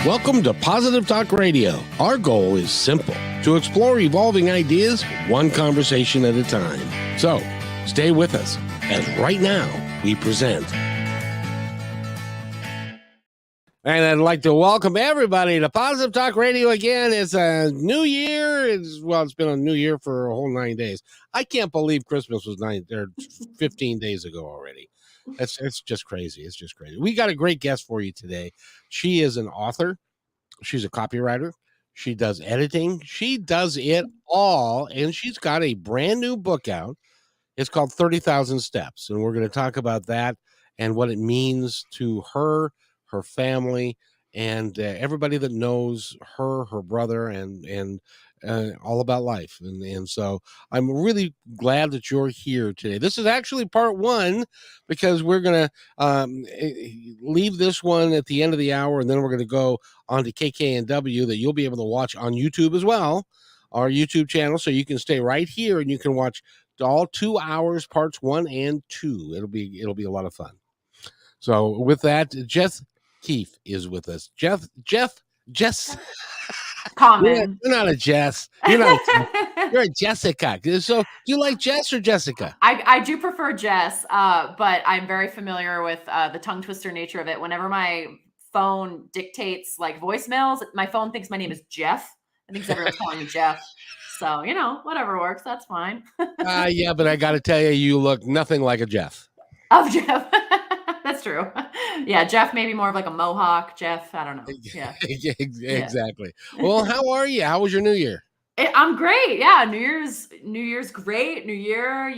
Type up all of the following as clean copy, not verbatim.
Welcome to Positive Talk Radio. Our goal is simple, to explore evolving ideas one conversation at a time. So, stay with us as right now we present. And I'd like to welcome everybody to Positive Talk Radio again. It's a new year. It's been a new year for a whole 9 days. I can't believe Christmas was 15 days ago already. It's just crazy. It's just crazy. We got a great guest for you today. She is an author. She's a copywriter. She does editing. She does it all. And she's got a brand new book out. It's called 30,000 Steps. And we're going to talk about that and what it means to her family, and everybody that knows her brother, and all about life. And so I'm really glad that you're here today. This is actually part one, because we're going to leave this one at the end of the hour, and then we're going to go on to KKNW that you'll be able to watch on YouTube as well, our YouTube channel. So you can stay right here and you can watch all 2 hours, parts 1 and 2. It'll be a lot of fun. So with that, Jess Keefe is with us. Jess. Common. You're not a Jess. You're a Jessica. So do you like Jess or Jessica? I do prefer Jess, but I'm very familiar with the tongue twister nature of it. Whenever my phone dictates like voicemails, my phone thinks my name is Jeff. I think everyone's calling me Jeff. So, whatever works, that's fine. Yeah, but I got to tell you, you look nothing like a Jeff. Of Jeff. That's true. Yeah, Jeff maybe more of like a mohawk. Jeff, I don't know. Yeah. Exactly. Yeah. Well, how are you? How was your New Year? I'm great. Yeah, New Year's great. New Year,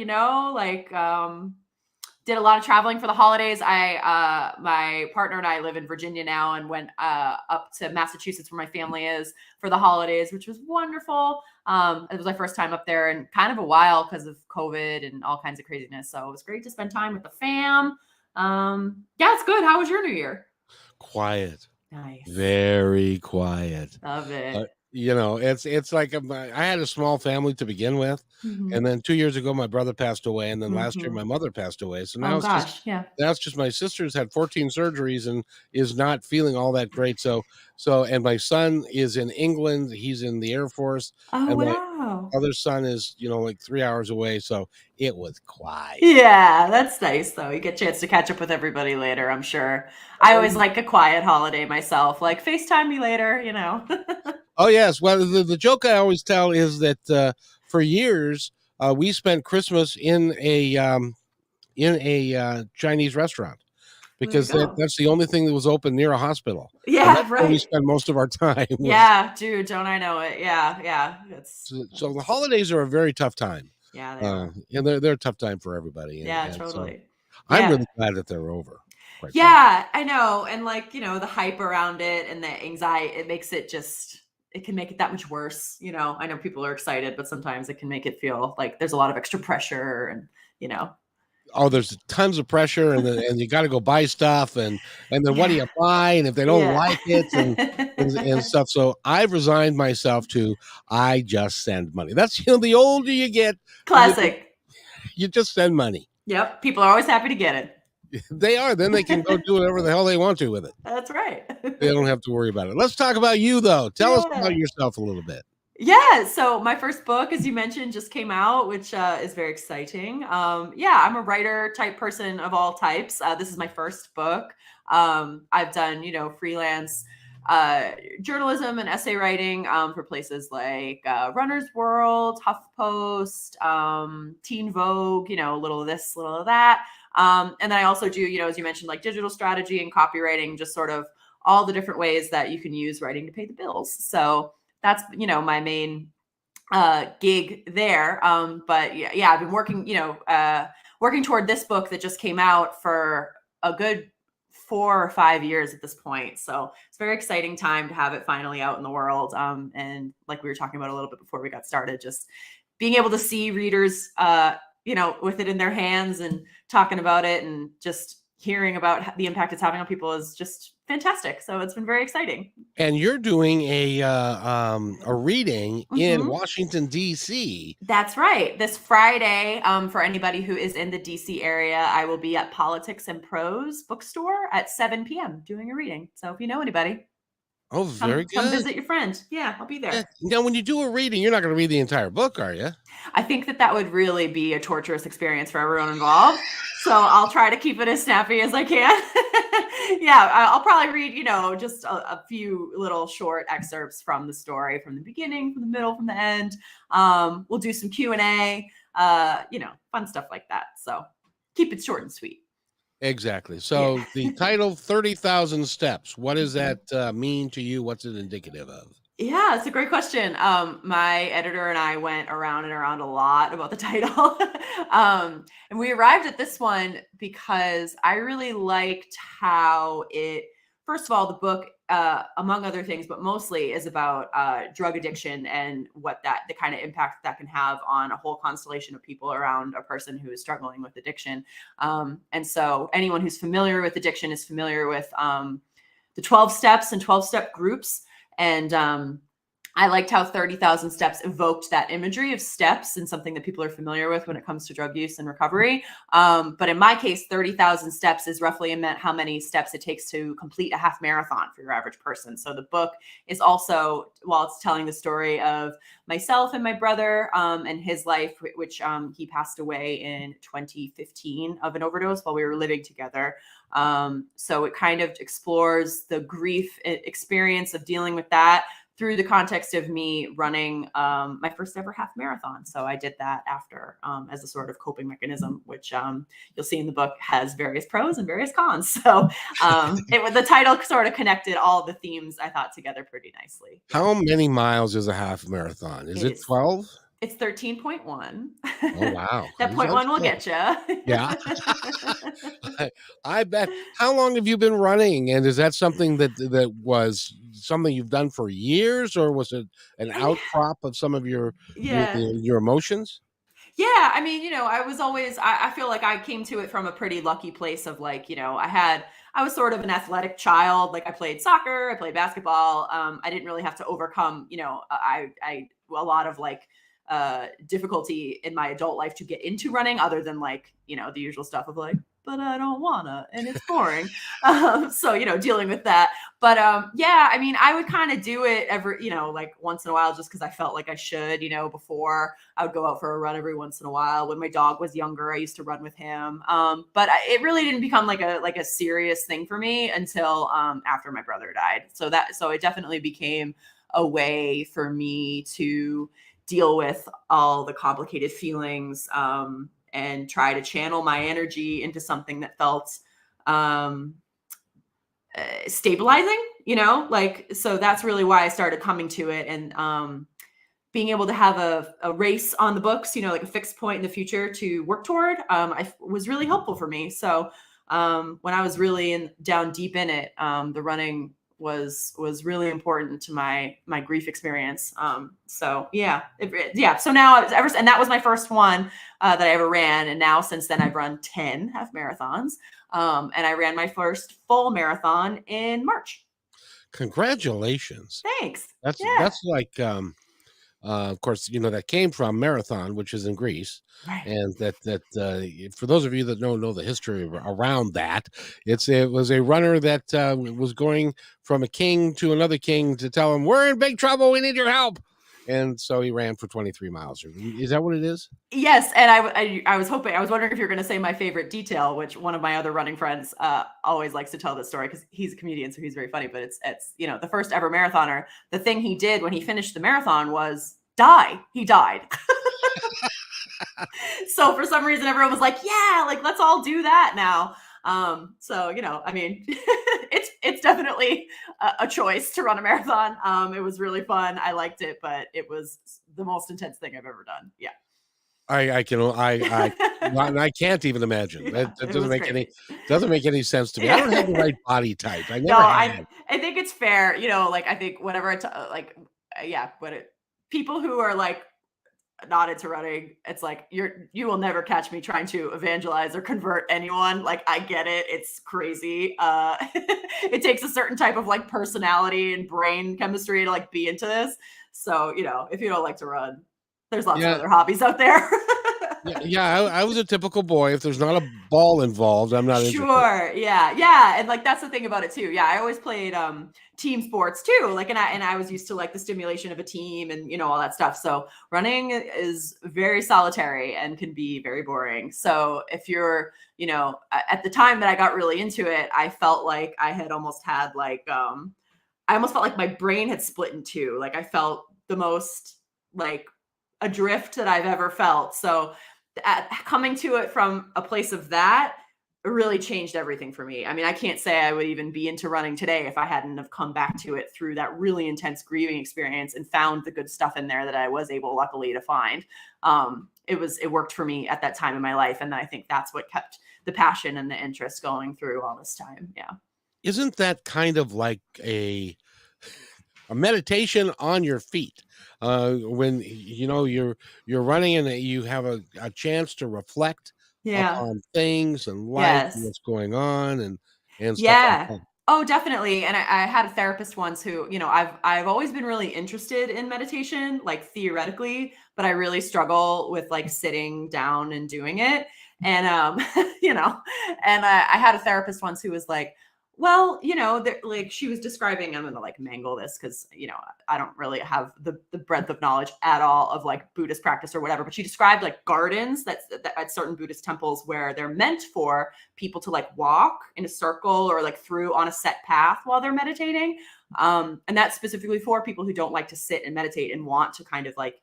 did a lot of traveling for the holidays. My partner and I live in Virginia now, and went up to Massachusetts where my family is for the holidays, which was wonderful. It was my first time up there in kind of a while because of COVID and all kinds of craziness. So it was great to spend time with the fam. Yeah, it's good. How was your New Year? Quiet. Nice. Very quiet. Love it. It's like I had a small family to begin with, and then 2 years ago my brother passed away, and then last year my mother passed away. So now now it's just my sister's had 14 surgeries and is not feeling all that great. So and my son is in England. He's in the Air Force. Oh, and wow. My other son is like 3 hours away. So it was quiet. Yeah, that's nice though. You get a chance to catch up with everybody later, I'm sure. I always like a quiet holiday myself, like FaceTime me later, Oh, yes. Well, the joke I always tell is that for years we spent Christmas in a Chinese restaurant, because that's the only thing that was open near a hospital. Yeah, that's right. where we spend most of our time. Yeah, dude, don't I know it? Yeah. So the holidays are a very tough time. Yeah, they are. And they're a tough time for everybody. And totally. So I'm really glad that they're over. Yeah, I know. And the hype around it and the anxiety, it makes it it can make it that much worse. I know people are excited, but sometimes it can make it feel like there's a lot of extra pressure and, Oh, there's tons of pressure, and you got to go buy stuff, and then what do you buy? And if they don't like it and stuff. So I've resigned myself to, I just send money. That's, the older you get. Classic. You just send money. Yep. People are always happy to get it. They are. Then they can go do whatever the hell they want to with it. That's right. They don't have to worry about it. Let's talk about you, though. Tell us about yourself a little bit. Yeah. So my first book, as you mentioned, just came out, which is very exciting. I'm a writer type person of all types. This is my first book. I've done, freelance journalism and essay writing for places like Runner's World, HuffPost, Teen Vogue, a little of this, a little of that. And then I also do, as you mentioned, like digital strategy and copywriting, just sort of all the different ways that you can use writing to pay the bills. So that's, my main gig there. But I've been working, working toward this book that just came out for a good 4 or 5 years at this point. So it's a very exciting time to have it finally out in the world. And like we were talking about a little bit before we got started, just being able to see readers, with it in their hands and talking about it and just hearing about the impact it's having on people is just fantastic. So it's been very exciting. And you're doing a reading in Washington, D.C. That's right. This Friday, for anybody who is in the D.C. area, I will be at Politics and Prose bookstore at 7 p.m. doing a reading. So if you know anybody. Oh, very Come good. visit your friend. Yeah, I'll be Yeah. there. Now, when you do a reading, you're not going to read the entire book, are you? I think that would really be a torturous experience for everyone involved. So I'll try to keep it as snappy as I can. Yeah, I'll probably read, just a few little short excerpts from the story, from the beginning, from the middle, from the end. We'll do some Q&A, fun stuff like that. So keep it short and sweet. Exactly. Yeah. So the title 30,000 Steps, what does that mean to you? What's it indicative of? Yeah, it's a great question. My editor and I went around and around a lot about the title. And we arrived at this one because I really liked how first of all, the book, among other things, but mostly is about drug addiction and the kind of impact that can have on a whole constellation of people around a person who is struggling with addiction. And so anyone who's familiar with addiction is familiar with the 12 steps and 12-step groups. And I liked how 30,000 steps evoked that imagery of steps and something that people are familiar with when it comes to drug use and recovery. But in my case, 30,000 steps is roughly how many steps it takes to complete a half marathon for your average person. So the book is also, while it's telling the story of myself and my brother and his life, which he passed away in 2015 of an overdose while we were living together. So it kind of explores the grief experience of dealing with that through the context of me running my first ever half marathon. So I did that after as a sort of coping mechanism, which you'll see in the book has various pros and various cons. So the title sort of connected all the themes, I thought, together pretty nicely. Yeah. How many miles is a half marathon? Is it 12? It's 13.1. Oh, wow. That He's point on one will track. get you. Yeah. I bet. How long have you been running? And is that something that was something you've done for years, or was it an outcrop of some of your Yeah. your emotions? Yeah, I mean, I was always, I feel like I came to it from a pretty lucky place of like, I was sort of an athletic child. Like I played soccer, I played basketball. I didn't really have to overcome, a lot of like difficulty in my adult life to get into running other than like, the usual stuff of like, but I don't wanna, and it's boring. So, dealing with that. But yeah, I mean, I would kind of do it every, like once in a while, just because I felt like I should, before I would go out for a run every once in a while. When my dog was younger, I used to run with him. But it really didn't become like a serious thing for me until after my brother died. So it definitely became a way for me to deal with all the complicated feelings and try to channel my energy into something that felt stabilizing, so that's really why I started coming to it. And being able to have a race on the books, like a fixed point in the future to work toward, was really helpful for me. So when I was really down deep in it, the running was really important to my grief experience. So yeah. So now and that was my first one that I ever ran. And now since then I've run 10 half marathons. And I ran my first full marathon in March. Congratulations. Thanks. That's like of course, that came from Marathon, which is in Greece. Right. And that for those of you that don't know the history around that, it was a runner that was going from a king to another king to tell him, we're in big trouble, we need your help. And so he ran for 23 miles. Is that what it is? Yes, and I was wondering if you're going to say my favorite detail, which one of my other running friends always likes to tell this story because he's a comedian, so he's very funny. But it's the first ever marathoner. The thing he did when he finished the marathon was die. He died. So for some reason, everyone was like, "Yeah, like let's all do that now." So I mean, it's definitely a choice to run a marathon. It was really fun. I liked it, but it was the most intense thing I've ever done. Yeah. I can't even imagine. Yeah, That it was doesn't make any sense to me. I don't have the right body type. I never had. I think it's fair. Like I think whenever people who are like not into running, it's like you will never catch me trying to evangelize or convert anyone. Like I get it. It's crazy. It takes a certain type of like personality and brain chemistry to like be into this. So, if you don't like to run, there's lots of other hobbies out there. Yeah, I was a typical boy. If there's not a ball involved, I'm not interested. Sure. Yeah. Yeah. And like that's the thing about it too. Yeah. I always played team sports too. Like and I was used to like the stimulation of a team and all that stuff. So running is very solitary and can be very boring. So if you're, at the time that I got really into it, I felt like I had almost had like I almost felt like my brain had split in two. Like I felt the most like adrift that I've ever felt. So coming to it from a place of that really changed everything for me. I mean, I can't say I would even be into running today if I hadn't have come back to it through that really intense grieving experience and found the good stuff in there that I was able, luckily, to find. It worked for me at that time in my life, and I think that's what kept the passion and the interest going through all this time. Yeah. Isn't that kind of like a meditation on your feet? When you're running and you have a chance to reflect Yeah. upon things and life and Yes. what's going on and stuff like Yeah. that. Oh, definitely. And I had a therapist once who, I've always been really interested in meditation, like theoretically, but I really struggle with like sitting down and doing it. And you know, and I had a therapist once who was like, well, like she was describing, I'm gonna like mangle this because I don't really have the breadth of knowledge at all of like Buddhist practice or whatever, but she described like gardens that at certain Buddhist temples where they're meant for people to like walk in a circle or like through on a set path while they're meditating. And that's specifically for people who don't like to sit and meditate and want to kind of like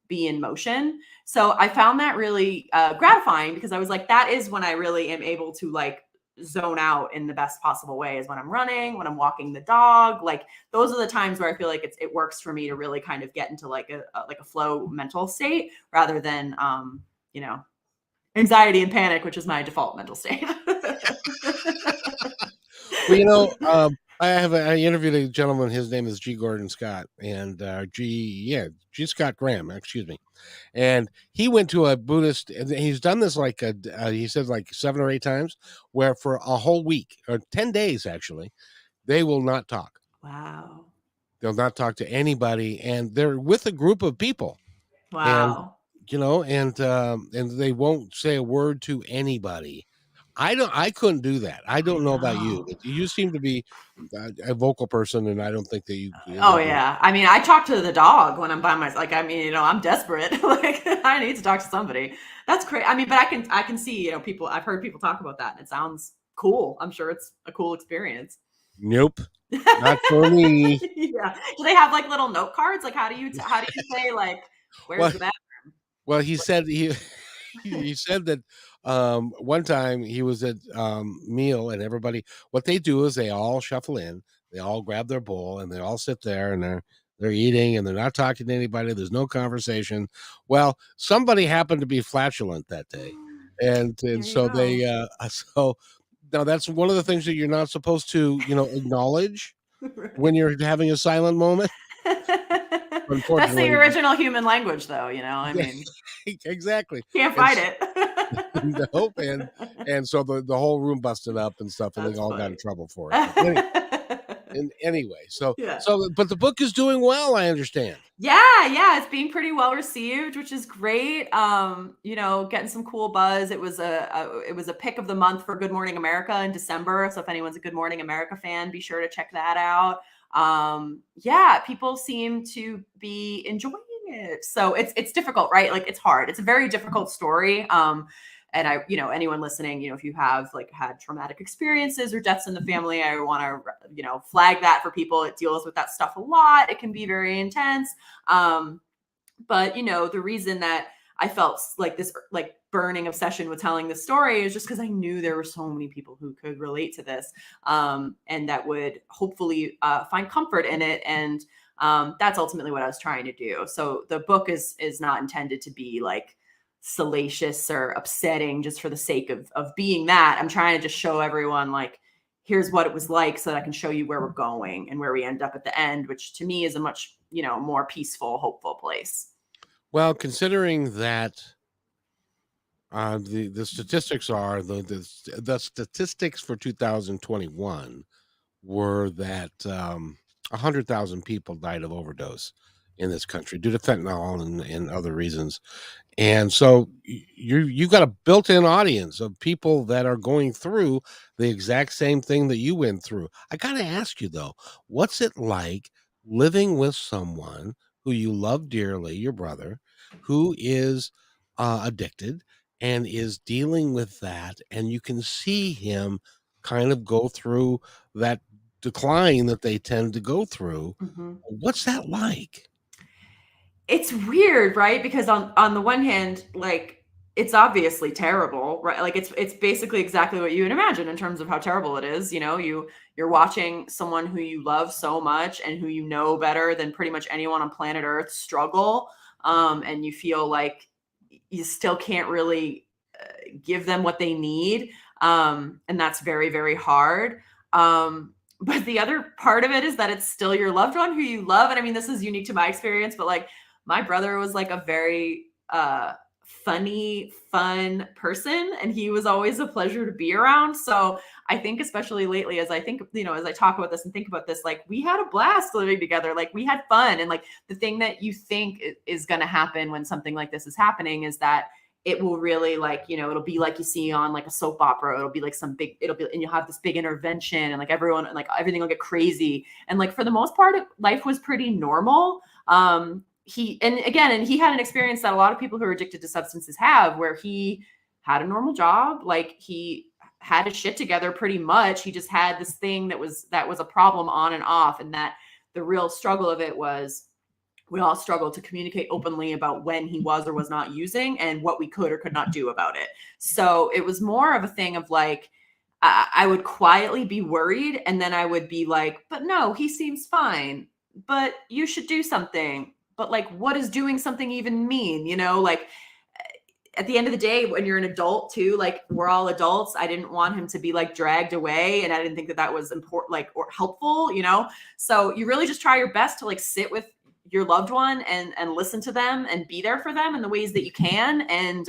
be in motion. So I found that really gratifying because I was like, that is when I really am able to like zone out in the best possible way, is when I'm running, when I'm walking the dog. Like those are the times where I feel like it works for me to really kind of get into like a flow mental state rather than anxiety and panic, which is my default mental state. Well, I interviewed a gentleman. His name is G. Gordon Scott, and G. Scott Graham. Excuse me. And he went to a Buddhist, and he's done this like he said like 7 or 8 times, where for a whole week or 10 days actually, they will not talk. Wow. They'll not talk to anybody, and they're with a group of people, and Wow. and they won't say a word to anybody. I couldn't do that. I I don't know about you, know. but you seem to be a vocal person, and I don't think that you Oh that you yeah. I mean, I talk to the dog when I'm by myself. Like, I mean, I'm desperate. Like, I need to talk to somebody. That's great. I mean, but I can see, people. I've heard people talk about that, and it sounds cool. I'm sure it's a cool experience. Nope, not for me. Yeah. Do they have like little note cards? Like, how do you say like, where's Well, the bathroom? he said he said that one time he was at meal, and everybody, what they do is they all shuffle in, they all grab their bowl, and they all sit there, and they're eating, and they're not talking to anybody. There's no conversation. Well, somebody happened to be flatulent that day, and There you so go. they so now that's one of the things that you're not supposed to acknowledge when Right. you're having a silent moment. That's the Unfortunately, original human language, though. I mean, exactly. can't And fight it. nope, and so the whole room busted up and stuff, and they That's all got in funny. trouble for it. But anyway, Yeah. but the book is doing well, I understand. Yeah, yeah, it's being pretty well received, which is great. Getting some cool buzz. It was a pick of the month for Good Morning America in December. So if anyone's a Good Morning America fan, be sure to check that out. Yeah, people seem to be enjoying it. So it's difficult, right? Like it's hard. It's a very difficult story. And anyone listening, if you have like had traumatic experiences or deaths in the family, I want to, flag that for people. It deals with that stuff a lot. It can be very intense. But the reason that I felt like this like burning obsession with telling the story is just because I knew there were so many people who could relate to this, and that would hopefully find comfort in it. And that's ultimately what I was trying to do. So the book is not intended to be like salacious or upsetting just for the sake of being that. I'm trying to just show everyone like here's what it was like so that I can show you where we're going and where we end up at the end, which to me is a much, more peaceful, hopeful place. Well, considering that the statistics are the statistics for 2021 were that 100,000 people died of overdose in this country due to fentanyl and other reasons. And so you've got a built-in audience of people that are going through the exact same thing that you went through. I got to ask you though, what's it like living with someone who you love dearly, your brother, who is addicted and is dealing with that, and you can see him kind of go through that decline that they tend to go through. Mm-hmm. What's that like? It's weird, right? Because on the one hand, like it's obviously terrible, right? Like it's basically exactly what you would imagine in terms of how terrible it is. You know, you're watching someone who you love so much and who you know better than pretty much anyone on planet Earth struggle, and you feel like you still can't really give them what they need, and that's very, very hard. But the other part of it is that it's still your loved one who you love, and I mean, this is unique to my experience, but like my brother was like a very funny, fun person, and he was always a pleasure to be around. So I think, especially lately, as I think, as I talk about this and think about this, like we had a blast living together. Like we had fun, and like the thing that you think is going to happen when something like this is happening is that it will really, like, it'll be like you see on like a soap opera. It'll be like and you'll have this big intervention, and like everyone, and like everything will get crazy. And like for the most part, life was pretty normal. He had an experience that a lot of people who are addicted to substances have, where he had a normal job. Like he had his shit together pretty much. He just had this thing that was a problem on and off. And that the real struggle of it was, we all struggled to communicate openly about when he was or was not using and what we could or could not do about it. So it was more of a thing of like, I would quietly be worried, and then I would be like, but no, he seems fine, but you should do something. But like, what does doing something even mean? Like at the end of the day, when you're an adult too, like we're all adults. I didn't want him to be like dragged away, and I didn't think that was important, like, or helpful, So you really just try your best to like sit with your loved one and listen to them and be there for them in the ways that you can. And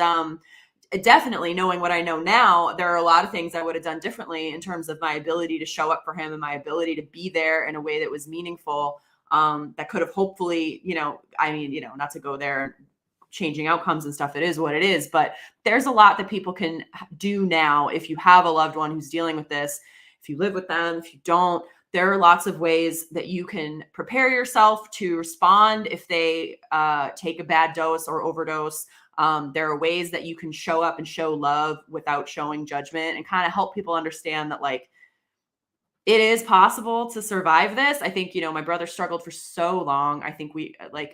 definitely, knowing what I know now, there are a lot of things I would have done differently in terms of my ability to show up for him and my ability to be there in a way that was meaningful. That could have hopefully, not to go there changing outcomes and stuff. It is what it is, but there's a lot that people can do now. If you have a loved one who's dealing with this, if you live with them, if you don't, there are lots of ways that you can prepare yourself to respond if they take a bad dose or overdose. There are ways that you can show up and show love without showing judgment, and kind of help people understand that like it is possible to survive this. I think, my brother struggled for so long. I think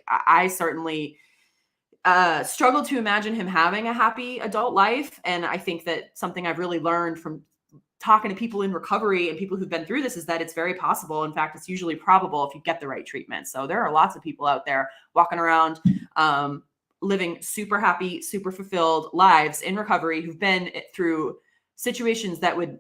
I certainly struggled to imagine him having a happy adult life. And I think that something I've really learned from talking to people in recovery and people who've been through this is that it's very possible. In fact, it's usually probable if you get the right treatment. So there are lots of people out there walking around, living super happy, super fulfilled lives in recovery, who've been through situations that would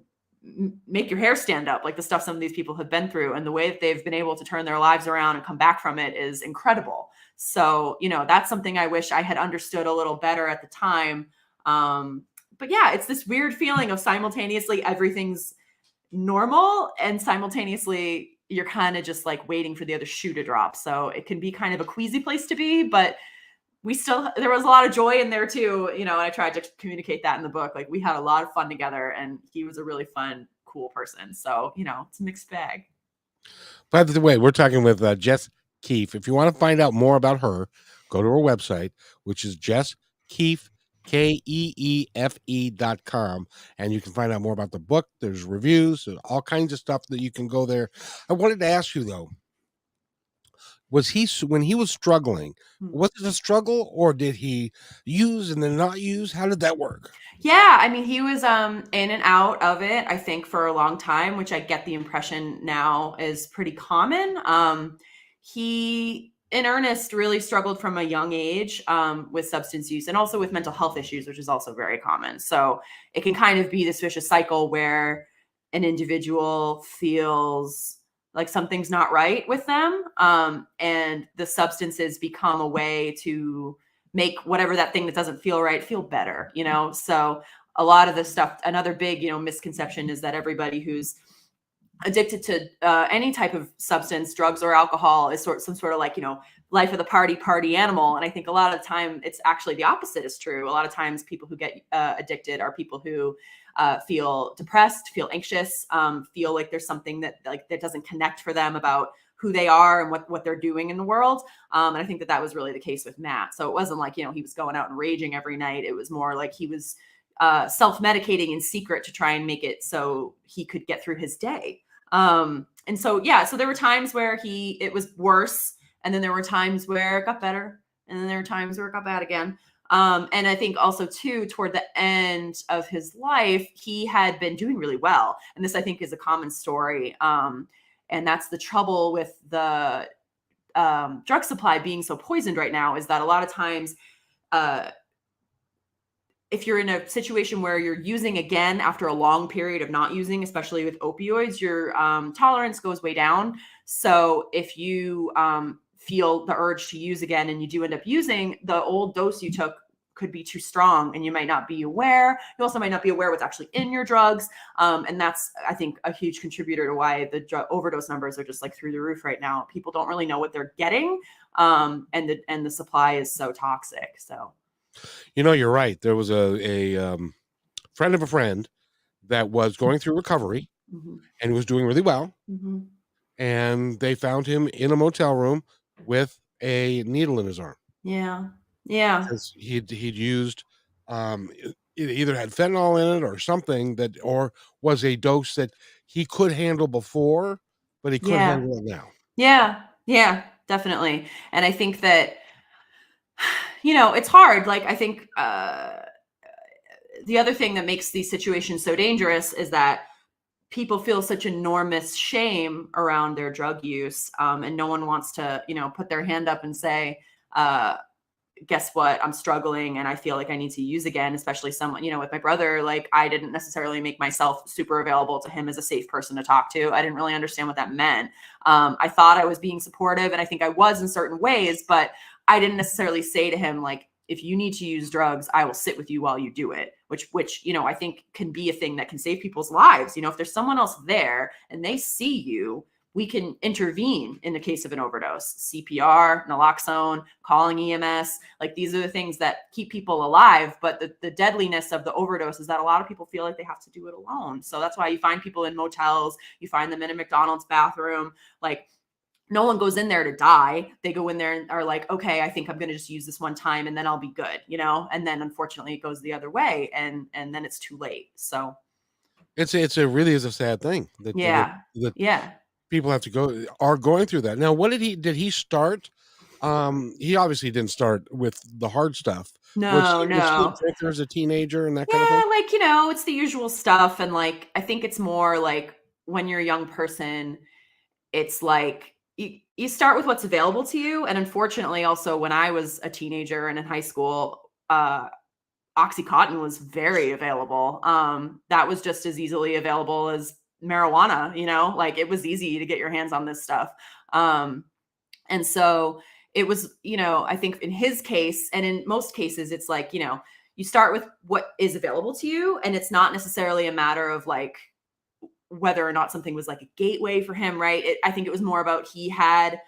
make your hair stand up, like the stuff some of these people have been through, and the way that they've been able to turn their lives around and come back from it is incredible. So, that's something I wish I had understood a little better at the time. But yeah, it's this weird feeling of simultaneously everything's normal, and simultaneously you're kind of just like waiting for the other shoe to drop. So it can be kind of a queasy place to be, but there was a lot of joy in there too, and I tried to communicate that in the book. Like we had a lot of fun together, and he was a really fun, cool person. So, it's a mixed bag. By the way, we're talking with Jess Keefe. If you want to find out more about her, go to her website, which is Jess Keefe, KEEFE.com, and you can find out more about the book. There's reviews, there's all kinds of stuff that you can go there. I wanted to ask you though, when he was struggling, was it a struggle, or did he use and then not use? How did that work? Yeah, I mean, he was in and out of it, I think, for a long time, which I get the impression now is pretty common. He, in earnest, really struggled from a young age with substance use, and also with mental health issues, which is also very common. So it can kind of be this vicious cycle where an individual feels like something's not right with them, and the substances become a way to make whatever that thing that doesn't feel right feel better, So a lot of the stuff, another big, misconception is that everybody who's addicted to any type of substance, drugs or alcohol, is some sort of like, life of the party animal. And I think a lot of the time it's actually the opposite is true. A lot of times people who get addicted are people who feel depressed, feel anxious, feel like there's something that doesn't connect for them about who they are and what they're doing in the world. And I think that was really the case with Matt. So it wasn't like, he was going out and raging every night. It was more like he was self-medicating in secret to try and make it so he could get through his day. And so, so there were times where it was worse. And then there were times where it got better. And then there were times where it got bad again. And I think also too, toward the end of his life, he had been doing really well. And this, I think, is a common story. And that's the trouble with the drug supply being so poisoned right now, is that a lot of times, if you're in a situation where you're using again after a long period of not using, especially with opioids, your tolerance goes way down. So if you feel the urge to use again and you do end up using, the old dose you took could be too strong and you might not be aware. You also might not be aware what's actually in your drugs. And that's, I think, a huge contributor to why the drug overdose numbers are just like through the roof right now. People don't really know what they're getting. And the supply is so toxic. So. You're right. There was a friend of a friend that was going through recovery and was doing really well. And they found him in a motel room with a needle in his arm. Yeah. Because he'd used, it either had fentanyl in it or something or was a dose that he could handle before, but he couldn't handle it now. Yeah, definitely. And I think that, it's hard. Like, I think the other thing that makes these situations so dangerous is that people feel such enormous shame around their drug use. And no one wants to, put their hand up and say, guess what? I'm struggling and I feel like I need to use again, especially someone, with my brother. Like, I didn't necessarily make myself super available to him as a safe person to talk to. I didn't really understand what that meant. I thought I was being supportive, and I think I was in certain ways, but I didn't necessarily say to him, like, if you need to use drugs, I will sit with you while you do it, which, I think can be a thing that can save people's lives. If there's someone else there and they see you, we can intervene in the case of an overdose. CPR, naloxone, calling EMS, like these are the things that keep people alive. But the deadliness of the overdose is that a lot of people feel like they have to do it alone. So that's why you find people in motels, you find them in a McDonald's bathroom, like no one goes in there to die. They go in there and are like, okay, I think I'm going to just use this one time and then I'll be good, And then unfortunately it goes the other way and then it's too late. So it really is a sad thing that people have to are going through that. Now, what did he start? He obviously didn't start with the hard stuff. No. Was he a drinker as a teenager and that kind of thing? Like, it's the usual stuff. And like, I think it's more like when you're a young person, it's like you start with what's available to you. And unfortunately, also when I was a teenager and in high school, Oxycontin was very available. That was just as easily available as marijuana, like it was easy to get your hands on this stuff. And so it was, I think in his case and in most cases, it's like, you start with what is available to you. And it's not necessarily a matter of like whether or not something was like a gateway for him, right? I think it was more about he had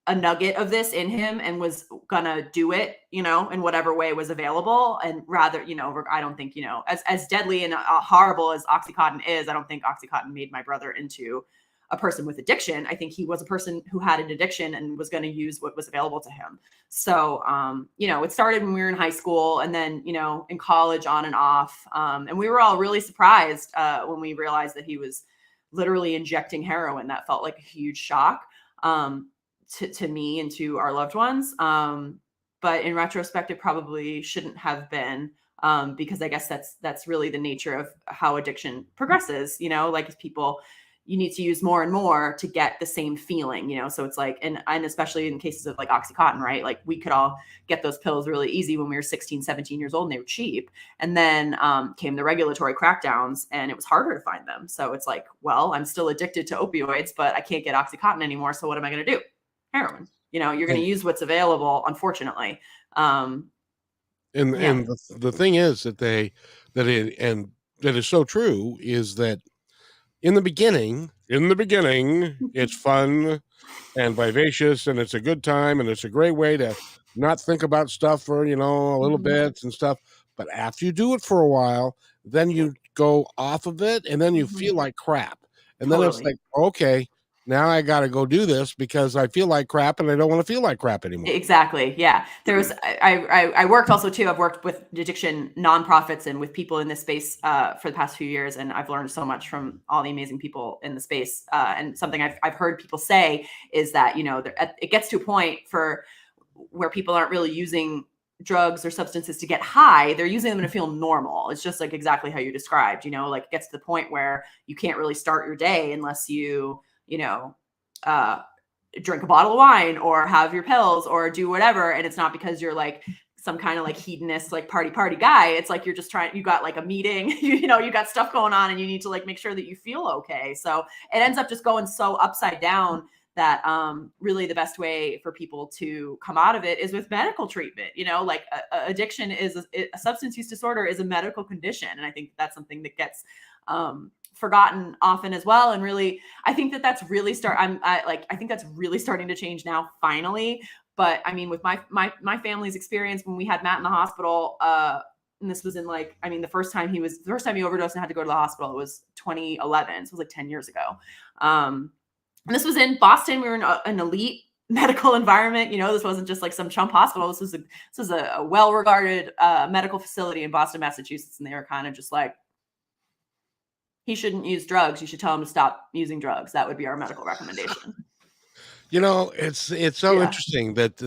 a nugget of this in him and was gonna do it, in whatever way was available. And rather, I don't think, as deadly and horrible as Oxycontin is, I don't think Oxycontin made my brother into a person with addiction. I think he was a person who had an addiction and was going to use what was available to him. So, it started when we were in high school and then, in college on and off. And we were all really surprised when we realized that he was literally injecting heroin. That felt like a huge shock to me and to our loved ones. But in retrospect, it probably shouldn't have been because I guess that's really the nature of how addiction progresses, like as people, you need to use more and more to get the same feeling, so it's like, and especially in cases of like Oxycontin, right? Like we could all get those pills really easy when we were 16, 17 years old and they were cheap. And then came the regulatory crackdowns and it was harder to find them. So it's like, well, I'm still addicted to opioids, but I can't get Oxycontin anymore. So what am I going to do? Heroin. You're going to use what's available, unfortunately. And the thing is that that is so true is that in the beginning, it's fun and vivacious, and it's a good time, and it's a great way to not think about stuff for a little Mhm. bit and stuff. But after you do it for a while, then you go off of it, and then you Mhm. feel like crap, and then it's Totally. like, okay, now I got to go do this because I feel like crap, and I don't want to feel like crap anymore. Exactly. Yeah. There was I worked also too. I've worked with addiction nonprofits and with people in this space for the past few years, and I've learned so much from all the amazing people in the space. And something I've heard people say is that it gets to a point for where people aren't really using drugs or substances to get high. They're using them to feel normal. It's just like exactly how you described. Like it gets to the point where you can't really start your day unless you know. Uh, drink a bottle of wine or have your pills or do whatever, and it's not because you're like some kind of like hedonist like party guy. It's like you're just trying, you got like a meeting, you got stuff going on, and you need to like make sure that you feel okay. So it ends up just going so upside down that really the best way for people to come out of it is with medical treatment. Like addiction is a substance use disorder is a medical condition, and I think that's something that gets forgotten often as well. And really, I think that's really I think that's really starting to change now, finally. But I mean, with my family's experience when we had Matt in the hospital, and this was in the first time he overdosed and had to go to the hospital, it was 2011. So it was like 10 years ago. And this was in Boston. We were in an elite medical environment. This wasn't just like some chump hospital. This was a well-regarded medical facility in Boston, Massachusetts. And they were kind of just like, he shouldn't use drugs. You should tell him to stop using drugs. That would be our medical recommendation. It's so Yeah. interesting that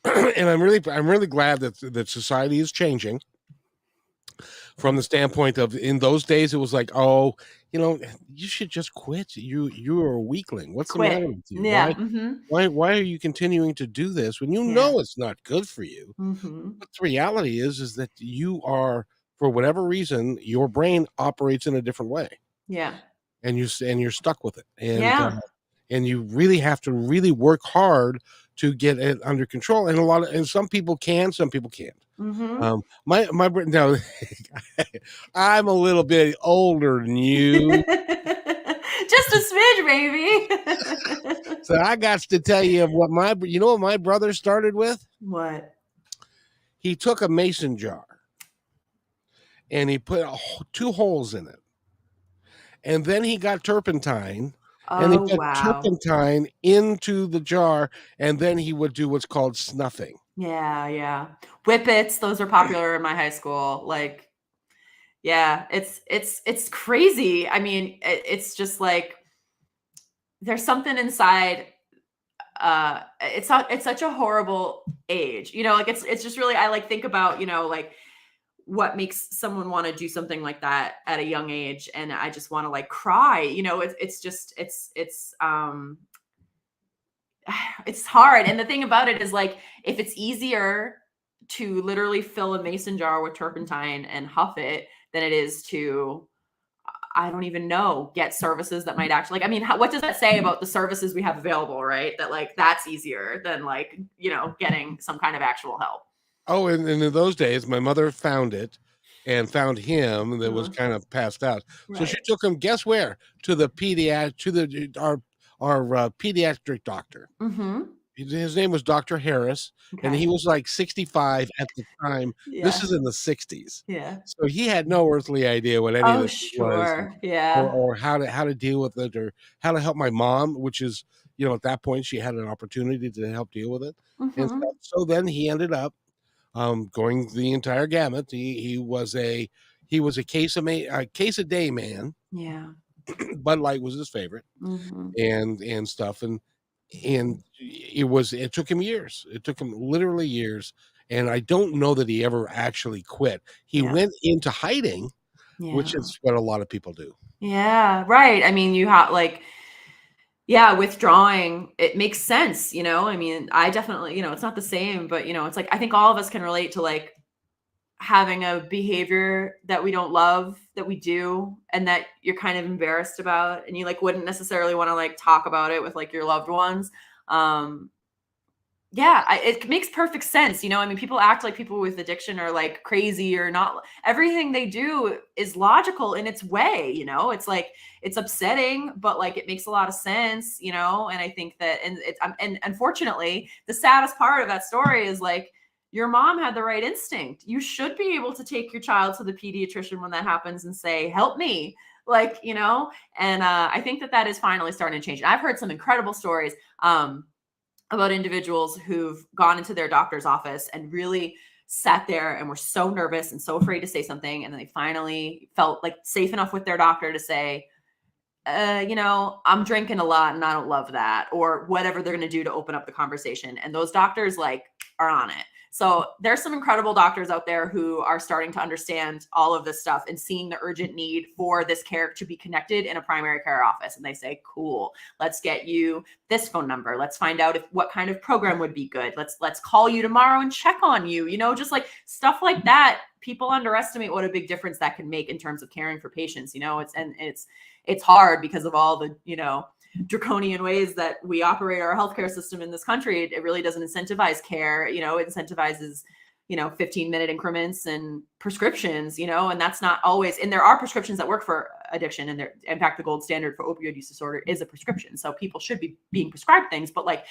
and I'm really glad that society is changing from the standpoint of, in those days it was like, oh, you should just quit. You're a weakling. What's the matter Quit. with you? Yeah. Why Mm-hmm. why are you continuing to do this when you Yeah. know it's not good for you? Mm-hmm. But the reality is that you are, for whatever reason, your brain operates in a different way, Yeah. and you're stuck with it, Yeah. and you really have to really work hard to get it under control. And some people can, some people can't. Mm-hmm. Now, I'm a little bit older than you, Just a smidge, baby. so I got to tell you of what my brother started with. What? He took a mason jar and he put two holes in it, and then he got turpentine, and he Oh, put wow. turpentine into the jar, and then he would do what's called snuffing. Yeah. Yeah. Whippets. Those are popular in my high school. Like, yeah, it's crazy. I mean, it's just like there's something inside. It's such a horrible age. Like it's just really, I like think about, like what makes someone want to do something like that at a young age, and I just want to like cry. It's just it's hard. And the thing about it is, like, if it's easier to literally fill a mason jar with turpentine and huff it than it is to, I don't even know, get services that might actually, like, I mean, what does that say about the services we have available, right? That like that's easier than like, getting some kind of actual help. Oh, and in those days, my mother found it and found him that was Uh-huh. kind of passed out. So she Right. took him, guess where? To the pediatric, to the our pediatric doctor. Mm-hmm. His name was Dr. Harris, and Okay. he was like 65 at the time. This Yeah. is in the 60s. Yeah. So he had no earthly idea what any of Oh, this was, sure. or Yeah. how to deal with it, or how to help my mom, which is, at that point she had an opportunity to help deal with it and Mm-hmm. stuff. So then he ended up going the entire gamut. He was a case a day man. Yeah. Bud Light was his favorite, Mm-hmm. and stuff, and it took him years. It took him literally years, and I don't know that he ever actually quit. He Yeah. went into hiding, Yeah. which is what a lot of people do. Yeah. Right. I mean, you have like, yeah, withdrawing, it makes sense. I mean, I definitely, it's not the same, but it's like I think all of us can relate to like having a behavior that we don't love, that we do, and that you're kind of embarrassed about, and you like wouldn't necessarily want to like talk about it with like your loved ones. um Yeah, it makes perfect sense. You know, I mean, people act like people with addiction are like crazy or not. Everything they do is logical in its way. You know, it's like it's upsetting, but like it makes a lot of sense. You know, and I think that, and unfortunately, the saddest part of that story is like your mom had the right instinct. You should be able to take your child to the pediatrician when that happens and say, "Help me." Like, you know, and I think that that is finally starting to change. And I've heard some incredible stories. About individuals who've gone into their doctor's office and really sat there and were so nervous and so afraid to say something. And then they finally felt like safe enough with their doctor to say, you know, I'm drinking a lot and I don't love that, or whatever they're going to do to open up the conversation. And those doctors like are on it. So there's some incredible doctors out there who are starting to understand all of this stuff and seeing the urgent need for this care to be connected in a primary care office. And they say, cool, let's get you this phone number. Let's find out what kind of program would be good. Let's call you tomorrow and check on you, you know, just like stuff like that. People underestimate what a big difference that can make in terms of caring for patients, you know, it's hard because of all the, you know, draconian ways that we operate our healthcare system in this country. It really doesn't incentivize care. You know, it incentivizes, you know, 15-minute increments and prescriptions, you know, and that's not always, and there are prescriptions that work for addiction. And in fact, the gold standard for opioid use disorder is a prescription. So people should be being prescribed things, but like,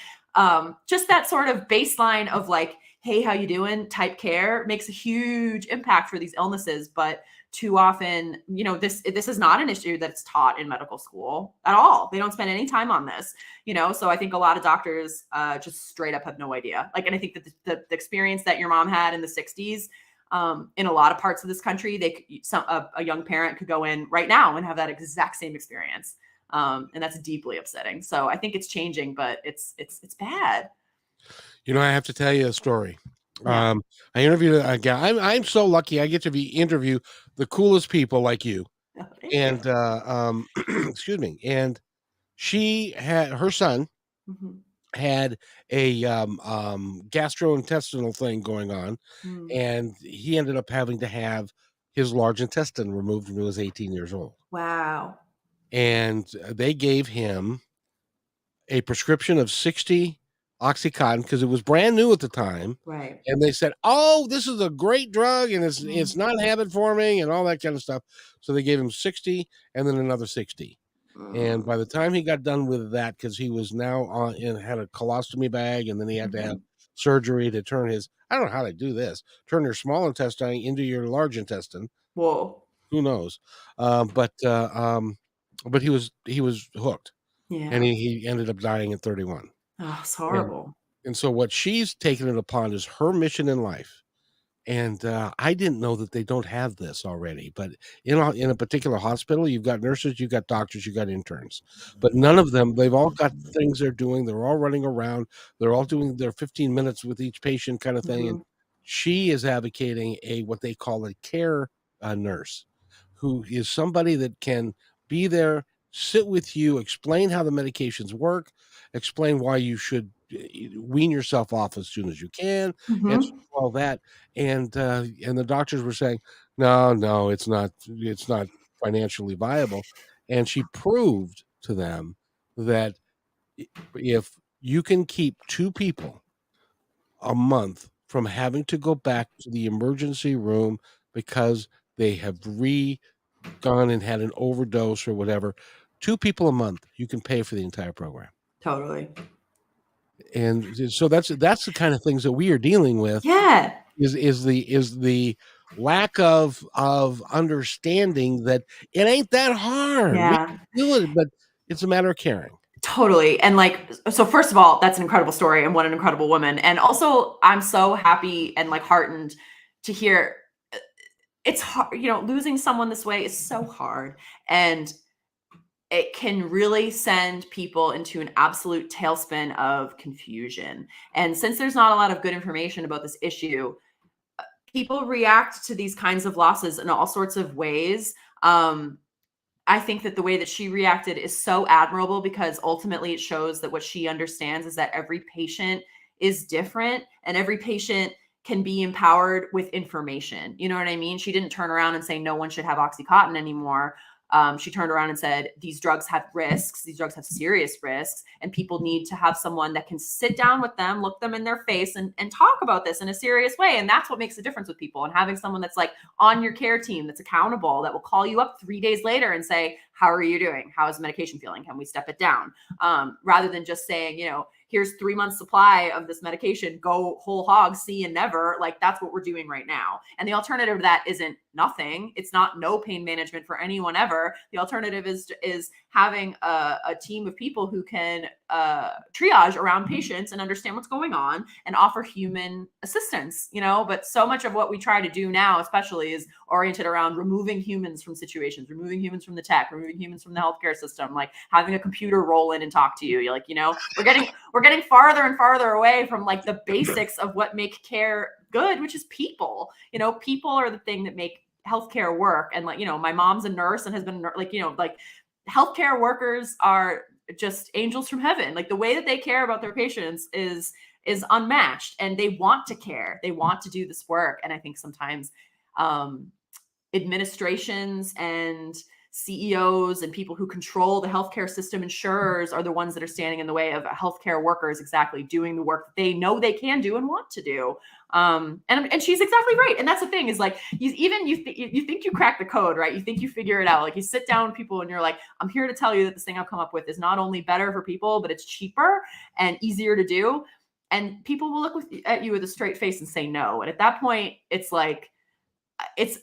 just that sort of baseline of like, hey, how you doing? Type care makes a huge impact for these illnesses. But too often, you know, this is not an issue that's taught in medical school at all. They don't spend any time on this, you know? So I think a lot of doctors just straight up have no idea. Like, and I think that the experience that your mom had in the 60s, in a lot of parts of this country, a young parent could go in right now and have that exact same experience. And that's deeply upsetting. So I think it's changing, but it's bad. You know, I have to tell you a story. Yeah. I interviewed a guy. I'm so lucky I get to interview the coolest people like you. Oh, thank you. And excuse me. And she had her son Mhm. had a gastrointestinal thing going on, Mm. and he ended up having to have his large intestine removed when he was 18 years old. Wow. And they gave him a prescription of 60 Oxycontin because it was brand new at the time. Right. And they said, "Oh, this is a great drug, and it's Mm. it's not habit forming and all that kind of stuff." So they gave him 60 and then another 60. And Mm. by the time he got done with that, because he was now on and had a colostomy bag, and then he had to have Mhm. surgery to turn his, I don't know how they do this, turn your small intestine into your large intestine. Whoa. Who knows? But he was hooked, and Yeah. he ended up dying at 31. Oh, it's And horrible. and so what she's taken it upon is her mission in life. And I didn't know that they don't have this already. But in a particular hospital, you've got nurses, you've got doctors, you've got interns, but none of them. They've all got things they're doing. They're all running around. They're all doing their 15 minutes with each patient kind of thing. And Mhm. she is advocating a what they call a care nurse, who is somebody that can be there, sit with you, explain how the medications work, explain why you should wean yourself off as soon as you can, and Mhm. all that. And the doctors were saying, no, it's not financially viable. And she proved to them that if you can keep two people a month from having to go back to the emergency room because they have gone and had an overdose or whatever, two people a month, you can pay for the entire program. Totally. And so that's the kind of things that we are dealing with, Yeah. is the lack of understanding that it ain't that hard. We Yeah. can do it, but it's a matter of caring. Totally. And like, so first of all, that's an incredible story and what an incredible woman. And also, I'm so happy and like heartened to hear it's hard, you know, losing someone this way is so hard. And it can really send people into an absolute tailspin of confusion. And since there's not a lot of good information about this issue, people react to these kinds of losses in all sorts of ways. I think that the way that she reacted is so admirable because ultimately it shows that what she understands is that every patient is different and every patient can be empowered with information. You know what I mean? She didn't turn around and say no one should have Oxycontin anymore. She turned around and said, these drugs have risks. These drugs have serious risks, and people need to have someone that can sit down with them, look them in their face, and talk about this in a serious way. And that's what makes a difference with people. And having someone that's like on your care team, that's accountable, that will call you up 3 days later and say, how are you doing? How is the medication feeling? Can we step it down? Rather than just saying, here's 3 months supply of this medication, go whole hog, see you never. Like, that's what we're doing right now. And the alternative to that isn't nothing. It's not no pain management for anyone ever. The alternative is having a team of people who can triage around patients and understand what's going on and offer human assistance, but so much of what we try to do now, especially, is oriented around removing humans from situations, removing humans from the tech, removing humans from the healthcare system, like having a computer roll in and talk to you. You're like, we're getting farther and farther away from like the basics of what make care good, which is people. People are the thing that make healthcare work. And like, my mom's a nurse and has been like healthcare workers are just angels from heaven. Like, the way that they care about their patients is unmatched, and they want to care. They want to do this work. And I think sometimes administrations and CEOs and people who control the healthcare system, insurers, are the ones that are standing in the way of healthcare workers exactly doing the work that they know they can do and want to do. And she's exactly right. And that's the thing, is like, you think you crack the code, right? You think you figure it out. Like, you sit down with people and you're like, I'm here to tell you that this thing I've come up with is not only better for people, but it's cheaper and easier to do. And people will look at you with a straight face and say no. And at that point, it's like, it's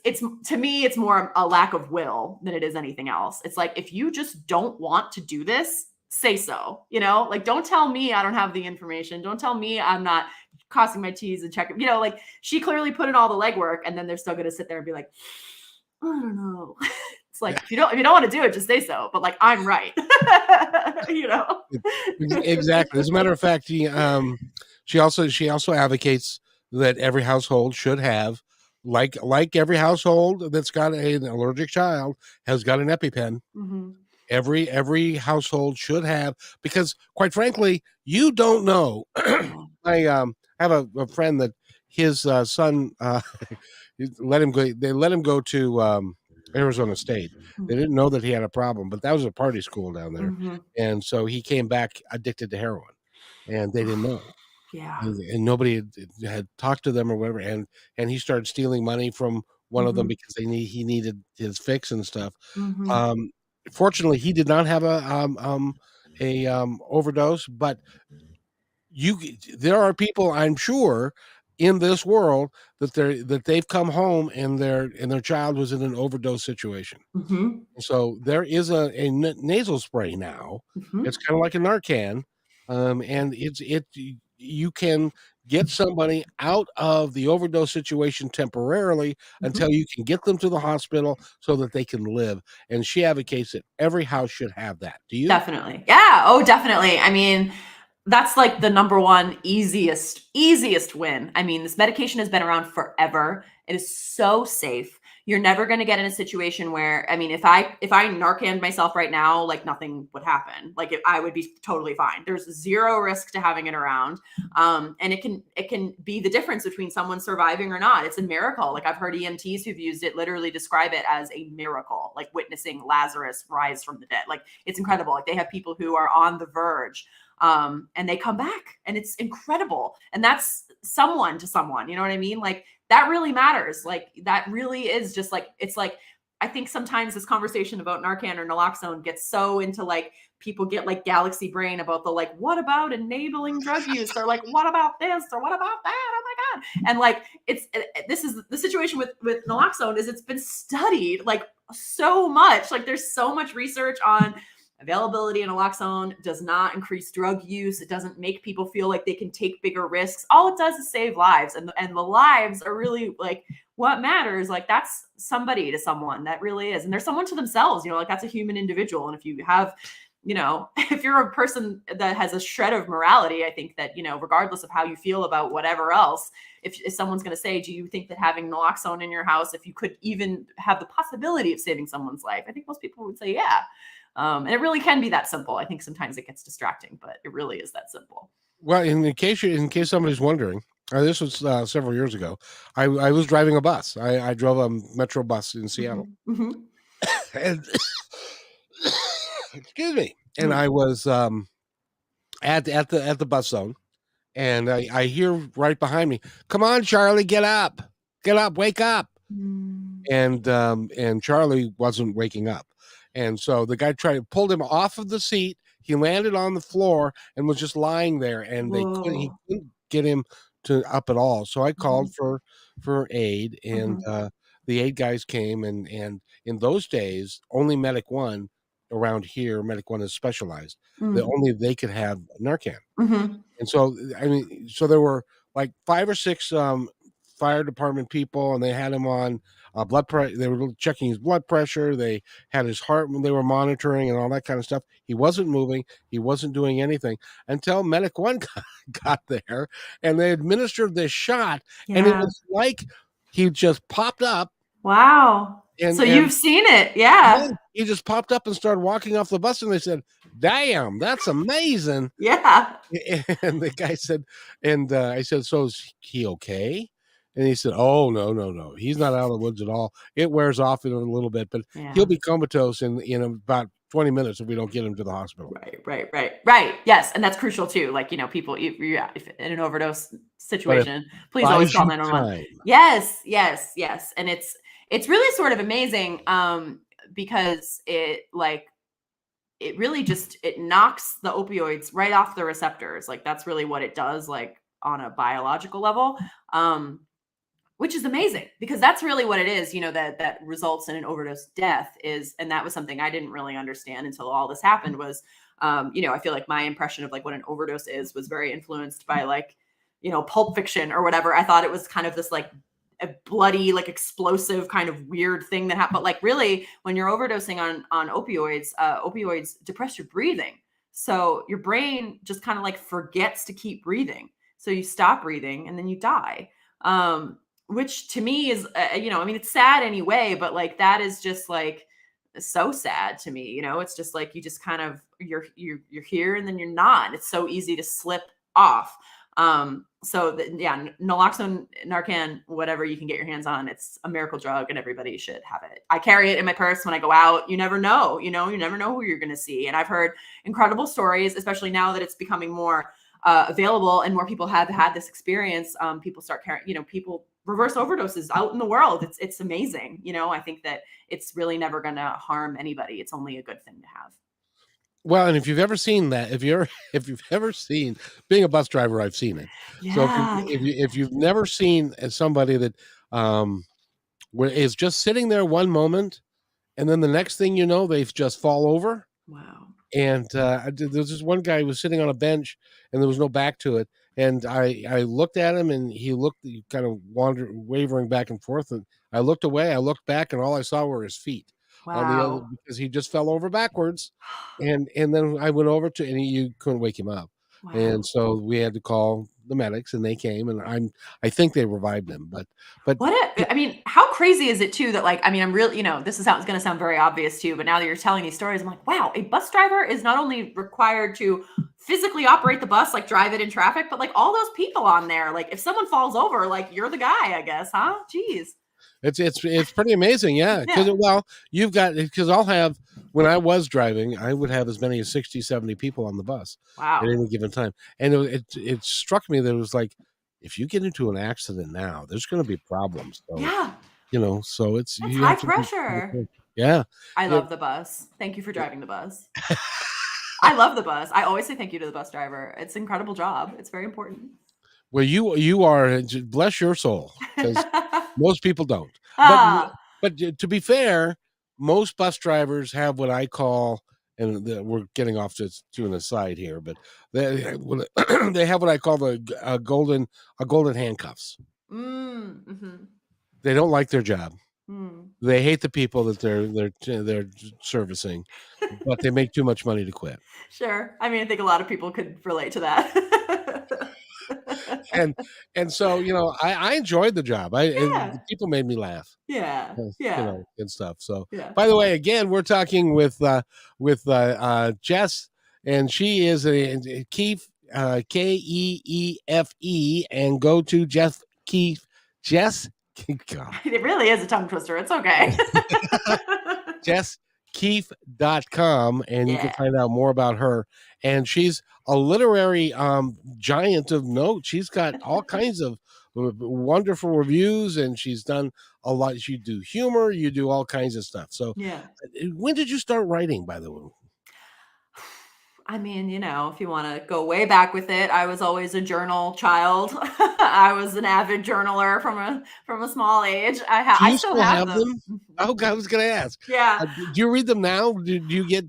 to me, it's more a lack of will than it is anything else. It's like, if you just don't want to do this, say so. Like, don't tell me I don't have the information. Don't tell me I'm not crossing my T's and checking. Like, she clearly put in all the legwork, and then they're still going to sit there and be like, I don't know. It's like, if you don't want to do it, just say so. But like, I'm right. Exactly. As a matter of fact, she also advocates that every household should have, like every household that's got an allergic child has got an EpiPen. Mm-hmm. Every household should have, because quite frankly, you don't know. I have a friend that his son they let him go to Arizona State. They didn't know that he had a problem, but that was a party school down there. Mm-hmm. And so he came back addicted to heroin, and they didn't know. Yeah. And nobody had talked to them or whatever. And he started stealing money from one of them because he needed his fix and stuff. Mm-hmm. Fortunately, he did not have a overdose, but there are people, I'm sure, in this world that they've come home and their child was in an overdose situation. Mm-hmm. So there is a nasal spray now. Mm-hmm. It's kind of like a Narcan, and you can get somebody out of the overdose situation temporarily until you can get them to the hospital so that they can live. And she advocates that every house should have that. Do you? Definitely. Yeah. Oh, definitely. I mean, that's like the number one easiest win. I mean, this medication has been around forever. It is so safe. You're never going to get in a situation where, I mean, if I Narcaned myself right now, like nothing would happen. Like I would be totally fine. There's zero risk to having it around. And it can be the difference between someone surviving or not. It's a miracle. Like I've heard EMTs who've used it literally describe it as a miracle, like witnessing Lazarus rise from the dead. Like it's incredible. Like they have people who are on the verge and they come back, and it's incredible. And that's someone to someone, you know what I mean? Like that really matters. Like that really is just like, it's like, I think sometimes this conversation about Narcan or naloxone gets so into like, people get like galaxy brain about the like, what about enabling drug use? Or like, what about this? Or what about that? Oh my God. And like, this is the situation with naloxone is it's been studied like so much. Like there's so much research on availability in naloxone does not increase drug use. It doesn't make people feel like they can take bigger risks. All it does is save lives. And the lives are really like what matters. Like that's somebody to someone, that really is. And there's someone to themselves, you know, like that's a human individual. And if you have, you know, if you're a person that has a shred of morality, I think that, you know, regardless of how you feel about whatever else, if someone's going to say, do you think that having naloxone in your house, if you could even have the possibility of saving someone's life, I think most people would say, yeah. And it really can be that simple. I think sometimes it gets distracting, but it really is that simple. Well, in case somebody's wondering, this was several years ago. I was driving a bus. I drove a metro bus in Seattle, and excuse me, and I was at the bus zone, and I hear right behind me, "Come on, Charlie, get up, wake up!" Mm. And Charlie wasn't waking up, and so the guy pulled him off of the seat. He landed on the floor and was just lying there, and he Whoa. couldn't get him to up at all. So I called Mhm. for aid, and Mhm. the aid guys came, and in those days, only Medic One around here, Medic One is specialized. That Mm. only they could have Narcan. Mhm. And so, I mean, so there were like 5 or 6 fire department people, and they had him on blood pressure. They were checking his blood pressure. They had his heart when they were monitoring and all that kind of stuff. He wasn't moving. He wasn't doing anything until Medic One got there, and they administered this shot, and it Yeah. was like he just popped up, Wow. So and you've seen it. Yeah. yeah, he just popped up and started walking off the bus, and they said, "Damn, that's amazing." Yeah. And the guy said, and I said, "So is he okay?" And he said, "Oh, no, no, no. He's not out of the woods at all. It wears off in a little bit, but he'll Yeah. be comatose in about 20 minutes if we don't get him to the hospital." Right. Yes, and that's crucial too. Like, people, if in an overdose But it situation, please always buys call you 911. time. Yes, and it's really sort of amazing, because it really just it knocks the opioids right off the receptors. Like, that's really what it does, like, on a biological level. Um, which is amazing, because that's really what it is, that results in an overdose death is. And that was something I didn't really understand until all this happened was, I feel like my impression of like what an overdose is was very influenced by, like, Pulp Fiction or whatever. I thought it was kind of this like a bloody, like, explosive kind of weird thing that happened. But like, really, when you're overdosing on opioids, opioids depress your breathing. So your brain just kind of like forgets to keep breathing. So you stop breathing and then you die. Which to me is, I mean, it's sad anyway, but like, that is just like so sad to me. It's just like, you just kind of, you're here and then you're not. It's so easy to slip off. Yeah, naloxone, Narcan, whatever you can get your hands on, it's a miracle drug and everybody should have it. I carry it in my purse when I go out. You never know, you never know who you're going to see. And I've heard incredible stories, especially now that it's becoming more available and more people have had this experience. People start carrying, people reverse overdoses out in the world. It's amazing. I think that it's really never going to harm anybody. It's only a good thing to have. Well, and if you've ever seen that, if you've ever seen being a bus driver, I've seen it. So Yeah. if you've never seen somebody that is just sitting there one moment, and then the next thing you know, they just fall over. Wow. And there's this one guy who was sitting on a bench, and there was no back to it. And I looked at him, and he kind of wavering back and forth. And I looked away, I looked back, and all I saw were his feet on the other, Wow. because he just fell over backwards. And then I went over to, and you couldn't wake him up. Wow. And so we had to call the medics, and they came, and I think they revived him. But I mean, how crazy is it too that, like, I mean, I'm really, this is going to sound very obvious to you, but now that you're telling these stories, I'm like, wow, a bus driver is not only required to physically operate the bus, like drive it in traffic, but like all those people on there, like if someone falls over, like you're the guy, I guess, huh? Jeez. It's pretty amazing, yeah. Because Yeah. because I'll have, when I was driving, I would have as many as 60, 70 people on the bus at Wow. any given time, and it struck me that it was like, if you get into an accident now, there's going to be problems. So Yeah. so it's That's you high have to be, pressure. yeah. I It, love the bus. Thank you for driving the bus. I love the bus. I always say thank you to the bus driver. It's an incredible job. It's very important. well, you are, bless your soul, because most people don't. But Ah, to be fair, most bus drivers have what I call, and we're getting off to an aside here, but they have what I call the golden handcuffs. mhm. They don't like their job. Mm. They hate the people that they're servicing, but they make too much money to quit. Sure. I mean, I think a lot of people could relate to that. And so I enjoyed the job. The Yeah. people made me laugh. Yeah. Yeah. And stuff. So, Yeah. by the way, again, we're talking with and she is a Keefe, Keefe, and go to Jess. God. It really is a tongue twister. It's okay. JessKeefe.com, and you can Yeah. find out more about her. And she's a literary giant of note. She's got all kinds of wonderful reviews, and she's done a lot. You do humor, you do all kinds of stuff. So, Yeah. when did you start writing, by the way? I mean, if you want to go way back with it, I was always a journal child. I was an avid journaler from a small age. Do I you still still have have them. them? Oh, I was going to ask. Yeah. Do you read them now? Do you get?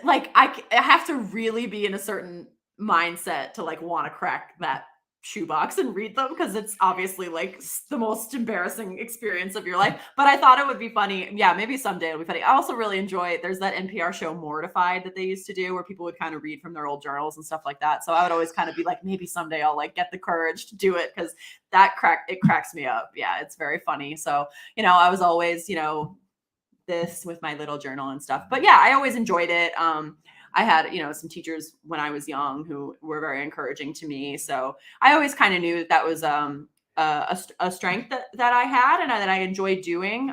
Like I have to really be in a certain mindset to like want to crack that shoebox and read them because it's obviously like the most embarrassing experience of your life. But I thought it would be funny. Yeah, maybe someday it'll be funny. I also really enjoy there's that NPR show Mortified that they used to do where people would kind of read from their old journals and stuff like that. So I would always kind of be like, maybe someday I'll like get the courage to do it because it cracks me up. Yeah, it's very funny. So, I was always, this with my little journal and stuff. But yeah, I always enjoyed it. I had, some teachers when I was young who were very encouraging to me. So I always kind of knew that was a strength that I had and that I enjoyed doing.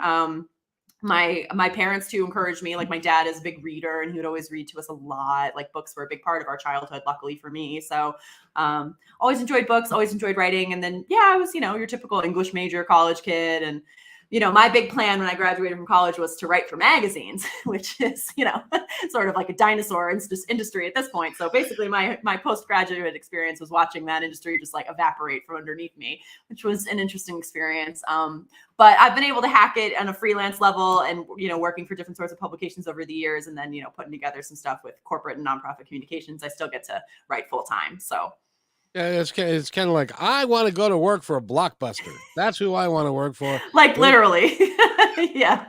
My parents too encouraged me. Like my dad is a big reader and he would always read to us a lot. Like books were a big part of our childhood, luckily for me. So always enjoyed books, always enjoyed writing. And then, I was, your typical English major college kid. And my big plan when I graduated from college was to write for magazines, which is, sort of like a dinosaur industry at this point. So basically my postgraduate experience was watching that industry just like evaporate from underneath me, which was an interesting experience. But I've been able to hack it on a freelance level and, working for different sorts of publications over the years and then, putting together some stuff with corporate and nonprofit communications. I still get to write full time. So. Yeah, it's kind of like I want to go to work for a Blockbuster. That's who I want to work for. Like literally, yeah.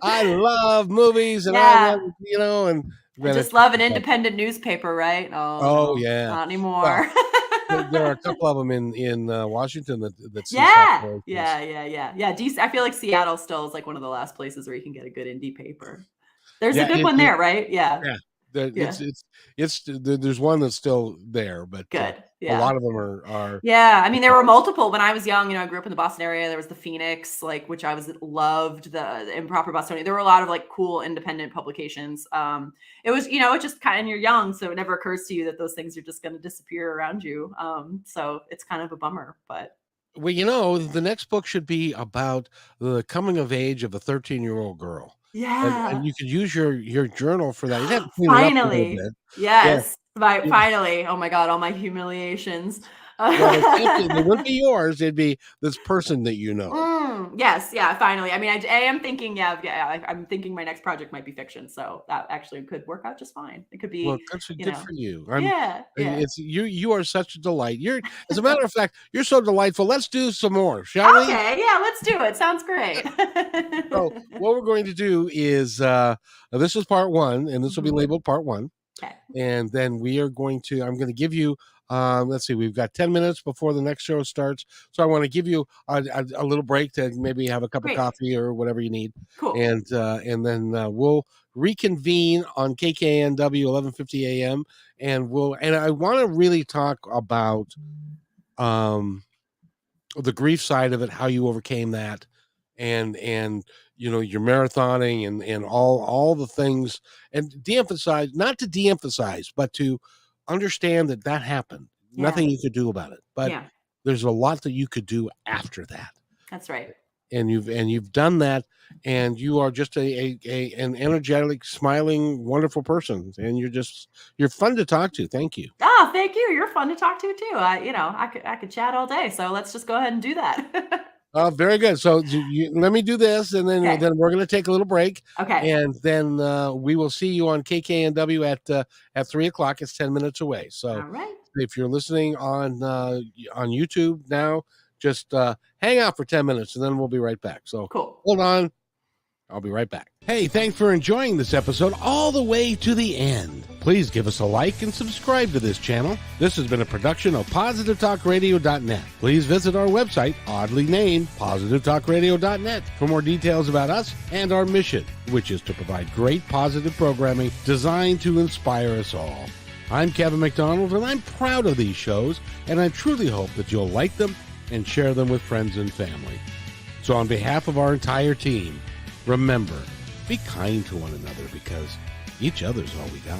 I love movies, and I love, and I just love an independent newspaper, right? Oh no, yeah, not anymore. Well, there are a couple of them in Washington that yeah. DC, I feel like Seattle still is like one of the last places where you can get a good indie paper. There's a good one there, right? Yeah. It's there's one that's still there, but good. A lot of them are. Yeah, I mean, there were multiple when I was young. I grew up in the Boston area. There was the Phoenix, which I loved the Improper Bostonian. There were a lot of like cool independent publications. It was, it just kind of you're young, so it never occurs to you that those things are just going to disappear around you. So it's kind of a bummer, but. Well, the next book should be about the coming of age of a 13-year-old girl. Yeah. And you could use your journal for that. You have to clean finally. it up a little bit. Yes. Yeah. Finally. Oh my God, all my humiliations. It wouldn't be yours. It'd be this person that you know. Yes. Yeah. Finally. I mean, I am thinking, I'm thinking my next project might be fiction. So that actually could work out just fine. It could be, good for you. It's you are such a delight. As a matter of fact, you're so delightful. Let's do some more, shall we? Okay. Yeah, let's do it. Sounds great. So what we're going to do is, this is part one, and this will be labeled part one. Okay. And then I'm going to give you, let's see, we've got 10 minutes before the next show starts. So I want to give you a little break to maybe have a cup of coffee or whatever you need. Cool. And then we'll reconvene on KKNW 1150 AM. And I want to really talk about the grief side of it, how you overcame that. And your marathoning and all the things, and not to de-emphasize, but to understand that happened. Yeah. Nothing you could do about it, but there's a lot that you could do after that. That's right. And you've done that, and you are just an energetic, smiling, wonderful person, and you're fun to talk to. Thank you. Oh, thank you. You're fun to talk to too. I could chat all day, so let's just go ahead and do that. Very good. So let me do this, and then we're going to take a little break. Okay. And then we will see you on KKNW at 3:00. It's 10 minutes away. So all right. If you're listening on YouTube now, just hang out for 10 minutes, and then we'll be right back. So cool. Hold on. I'll be right back. Hey, thanks for enjoying this episode all the way to the end. Please give us a like and subscribe to this channel. This has been a production of PositiveTalkRadio.net. Please visit our website, oddly named PositiveTalkRadio.net, for more details about us and our mission, which is to provide great positive programming designed to inspire us all. I'm Kevin McDonald, and I'm proud of these shows, and I truly hope that you'll like them and share them with friends and family. So on behalf of our entire team, remember, be kind to one another because each other's all we got.